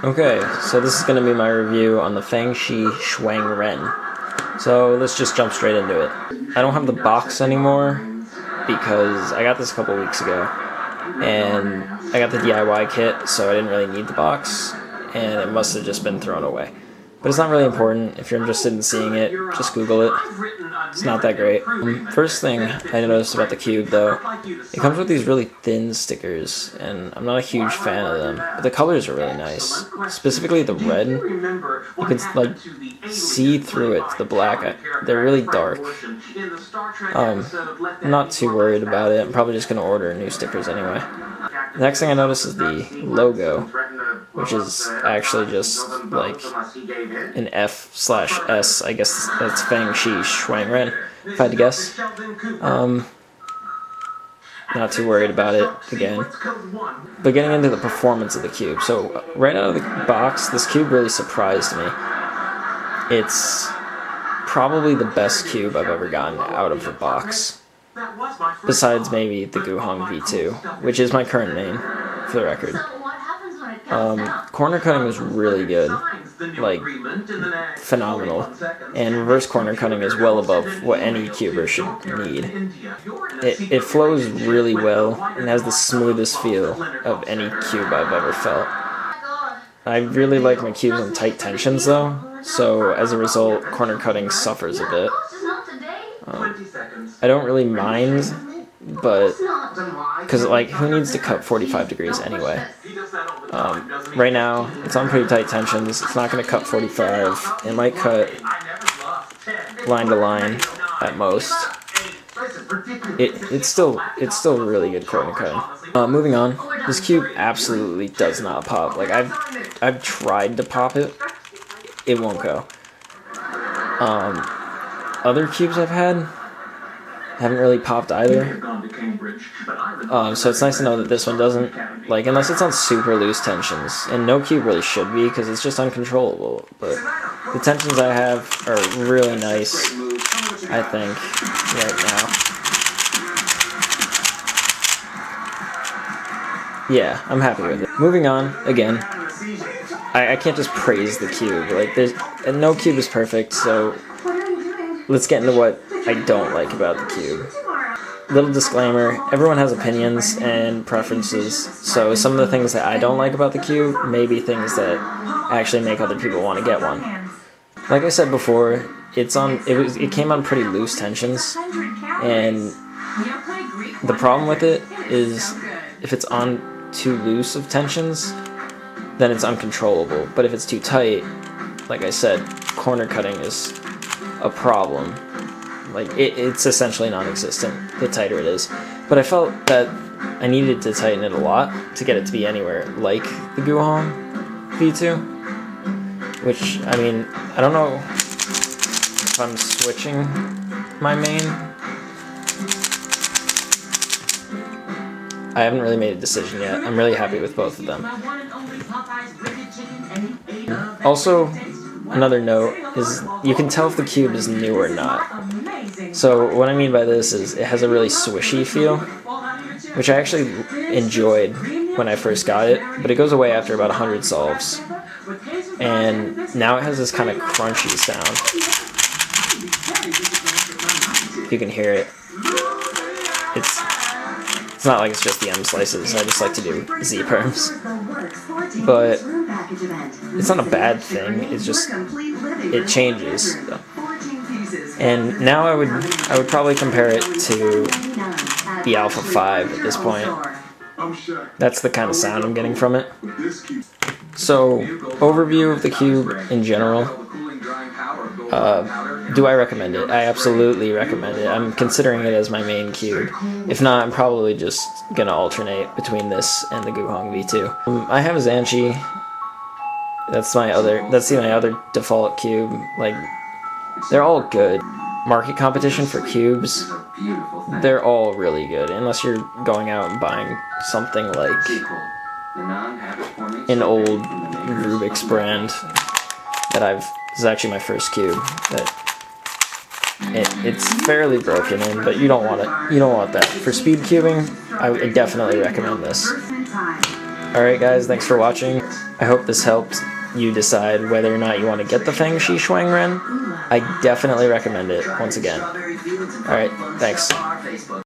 Okay, so this is going to be my review on the Fangshi Shuang Ren. So let's just jump straight into it. I don't have the box anymore because I got this a couple weeks ago, and I got the DIY kit, so I didn't really need the box, and it must have just been thrown away. But it's not really important. If you're interested in seeing it, just Google it. It's not that great. First thing I noticed about the cube, though, it comes with these really thin stickers, and I'm not a huge fan of them, but the colors are really nice. Specifically the red, you can like see through it, the black, they're really dark. I'm not too worried about it. I'm probably just going to order new stickers anyway. The next thing I noticed is the logo, which is actually just like an F/S. I guess that's Fangshi Shuang Ren, if I had to guess. Not too worried about it again. But getting into the performance of the cube. So right out of the box, this cube really surprised me. It's probably the best cube I've ever gotten out of the box. Besides maybe the Guohong V2, which is my current main, for the record. Corner cutting was really good, like phenomenal, and reverse corner cutting is well above what any cuber should need. It flows really well and has the smoothest feel of any cube I've ever felt. I really like my cubes on tight tensions though, so as a result, corner cutting suffers a bit. I don't really mind, but because like who needs to cut 45 degrees anyway? Right now it's on pretty tight tensions. It's not going to cut 45. It might cut line to line at most. It's still really good corner cutting. Moving on, this cube absolutely does not pop. Like I've tried to pop it, it won't go. Other cubes I've had haven't really popped either. So it's nice to know that this one doesn't, like, unless it's on super loose tensions, and no cube really should be because it's just uncontrollable, but the tensions I have are really nice, I think, right now. Yeah, I'm happy with it. Moving on, again, I can't just praise the cube, like, no cube is perfect, so let's get into what I don't like about the cube. Little disclaimer, everyone has opinions and preferences, so some of the things that I don't like about the cube may be things that actually make other people want to get one. Like I said before, it came on pretty loose tensions, and the problem with it is if it's on too loose of tensions, then it's uncontrollable, but if it's too tight, like I said, corner cutting is a problem. Like, it's essentially non-existent, the tighter it is. But I felt that I needed to tighten it a lot to get it to be anywhere like the Guohong V2. Which, I mean, I don't know if I'm switching my main. I haven't really made a decision yet. I'm really happy with both of them. Also, another note is you can tell if the cube is new or not. So what I mean by this is it has a really swishy feel, which I actually enjoyed when I first got it, but it goes away after about 100 solves. And now it has this kind of crunchy sound. You can hear it. It's not like it's just the M slices. I just like to do Z perms. But it's not a bad thing. It's just it changes. And now I would probably compare it to the Alpha 5 at this point. That's the kind of sound I'm getting from it. So, overview of the cube in general. Do I recommend it? I absolutely recommend it. I'm considering it as my main cube. If not, I'm probably just gonna alternate between this and the Guohong V2. I have a Zhanchi. That's my other default cube. Like, they're all good. Market competition for cubes, they're all really good, unless you're going out and buying something like an old Rubik's brand that this is actually my first cube that it's fairly broken in, but you don't want it. You don't want that. For speed cubing, I definitely recommend this. Alright guys, thanks for watching. I hope this helped you decide whether or not you want to get the Fangshi Shuang Ren. I definitely recommend it, once again. Alright, thanks.